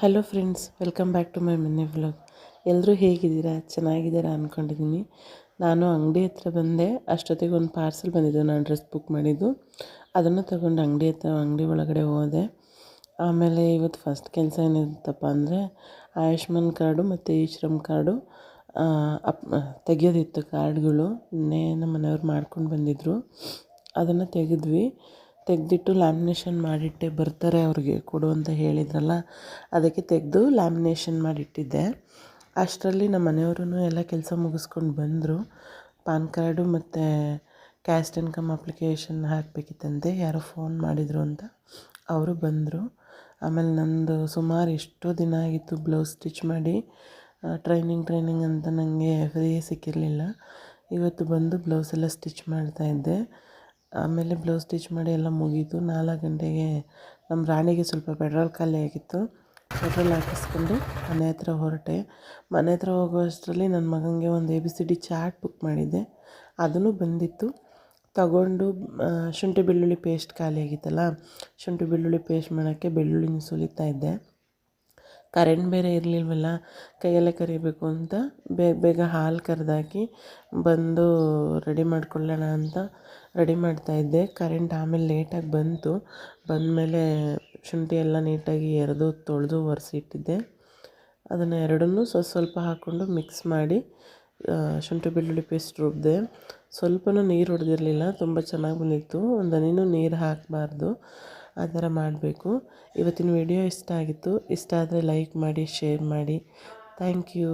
Hello friends, welcome back to my mini vlog. ಎಲ್ಲರೂ ಹೇಗಿದ್ದೀರಾ? ಚೆನ್ನಾಗಿದ್ದೀರಾ ಅಂದ್ಕೊಂಡಿದ್ದೀನಿ. ನಾನು ಅಂಗಡಿ ಹತ್ರ ಬಂದೆ. ಅಷ್ಟೊತ್ತಿಗೆ ಒಂದು ಪಾರ್ಸೆಲ್ ಬಂದಿದ್ದು, ನಾನು ಡ್ರೆಸ್ ಬುಕ್ ಮಾಡಿದ್ದು. ಅದನ್ನು ತಗೊಂಡು ಅಂಗಡಿ ಒಳಗಡೆ ಹೋದೆ. ಆಮೇಲೆ ಇವತ್ತು ಫಸ್ಟ್ ಕೆಲಸ ಏನಿರುತ್ತಪ್ಪ ಅಂದರೆ ಆಯುಷ್ಮಾನ್ ಕಾರ್ಡು ಮತ್ತು ಈ ಶ್ರಮ್ ಕಾರ್ಡು ತೆಗೆಯೋದಿತ್ತು. ಕಾರ್ಡ್ಗಳು ನಮ್ಮ ಮನೆಯವ್ರು ಮಾಡ್ಕೊಂಡು ಬಂದಿದ್ದರು. ಅದನ್ನು ತೆಗೆದಿಟ್ಟು ಲ್ಯಾಮಿನೇಷನ್ ಮಾಡಿಟ್ಟೆ. ಬರ್ತಾರೆ ಅವ್ರಿಗೆ ಕೊಡು ಅಂತ ಹೇಳಿದ್ರಲ್ಲ, ಅದಕ್ಕೆ ತೆಗೆದು ಲ್ಯಾಮಿನೇಷನ್ ಮಾಡಿಟ್ಟಿದ್ದೆ. ಅಷ್ಟರಲ್ಲಿ ನಮ್ಮ ಮನೆಯವರು ಎಲ್ಲ ಕೆಲಸ ಮುಗಿಸ್ಕೊಂಡು ಬಂದರು. ಪಾನ್ ಕಾರ್ಡು ಮತ್ತು ಕ್ಯಾಸ್ಟ್ ಇನ್ಕಮ್ ಅಪ್ಲಿಕೇಶನ್ ಹಾಕಬೇಕಿತ್ತಂತೆ. ಯಾರೋ ಫೋನ್ ಮಾಡಿದರು ಅಂತ ಅವರು ಬಂದರು. ಆಮೇಲೆ ನಂದು ಸುಮಾರು ಎಷ್ಟೋ ದಿನ ಆಗಿತ್ತು ಬ್ಲೌಸ್ ಸ್ಟಿಚ್ ಮಾಡಿ. ಟ್ರೈನಿಂಗ್ ಅಂತ ನನಗೆ ಫ್ರೀ ಸಿಕ್ಕಿರಲಿಲ್ಲ. ಇವತ್ತು ಬಂದು ಬ್ಲೌಸೆಲ್ಲ ಸ್ಟಿಚ್ ಮಾಡ್ತಾಯಿದ್ದೆ. ಆಮೇಲೆ ಬ್ಲೌಸ್ ಸ್ಟಿಚ್ ಮಾಡಿ ಎಲ್ಲ ಮುಗೀತು. 4 ಗಂಟೆಗೆ ನಮ್ಮ ರಾಣಿಗೆ ಸ್ವಲ್ಪ ಪೆಟ್ರೋಲ್ ಖಾಲಿ ಆಗಿತ್ತು. ಪೆಟ್ರೋಲ್ ಹಾಕಿಸ್ಕೊಂಡು ಮನೆ ಹತ್ರ ಹೊರಟೆ. ಮನೆ ಹತ್ರ ಹೋಗೋ ಅಷ್ಟರಲ್ಲಿ ನನ್ನ ಮಗನಿಗೆ ಒಂದು ABCD ಚಾಟ್ ಬುಕ್ ಮಾಡಿದ್ದೆ. ಅದೂ ಬಂದಿತ್ತು. ತಗೊಂಡು ಶುಂಠಿ ಬೆಳ್ಳುಳ್ಳಿ ಪೇಸ್ಟ್ ಖಾಲಿ ಆಗಿತ್ತಲ್ಲ, ಶುಂಠಿ ಬೆಳ್ಳುಳ್ಳಿ ಪೇಸ್ಟ್ ಮಾಡೋಕ್ಕೆ ಬೆಳ್ಳುಳ್ಳಿನ ಸುಲಿತಾ ಇದ್ದೆ. ಕರೆಂಟ್ ಬೇರೆ ಇರಲಿಲ್ವಲ್ಲ, ಕೈಯಲ್ಲೇ ಕರಿಬೇಕು ಅಂತ ಬೇಗ ಹಾಲು ಕರೆದಾಕಿ ಬಂದು ರೆಡಿ ಮಾಡ್ಕೊಳ್ಳೋಣ ಅಂತ ರೆಡಿ ಮಾಡ್ತಾಯಿದ್ದೆ. ಕರೆಂಟ್ ಆಮೇಲೆ ಲೇಟಾಗಿ ಬಂದಮೇಲೆ ಶುಂಠಿ ಎಲ್ಲ ನೀಟಾಗಿ ಎರೆದು ತೊಳೆದು ಒರೆಸಿಟ್ಟಿದ್ದೆ. ಅದನ್ನು ಎರಡನ್ನೂ ಸ್ವಲ್ಪ ಹಾಕ್ಕೊಂಡು ಮಿಕ್ಸ್ ಮಾಡಿ ಶುಂಠಿ ಬೆಳ್ಳುಳ್ಳಿ ಪೇಸ್ಟ್ ರುಬ್ಬಿದೆ. ಸ್ವಲ್ಪನೂ ನೀರು ಹೊಡೆದಿರಲಿಲ್ಲ, ತುಂಬ ಚೆನ್ನಾಗಿ ಬಂದಿತ್ತು. ಒಂದು ಹನಿನೂ ನೀರು ಹಾಕಬಾರ್ದು, ಆ ಥರ ಮಾಡಬೇಕು. ಇವತ್ತಿನ ವಿಡಿಯೋ ಇಷ್ಟ ಆಗಿತ್ತು. ಇಷ್ಟ ಆದರೆ ಲೈಕ್ ಮಾಡಿ, ಶೇರ್ ಮಾಡಿ. Thank you.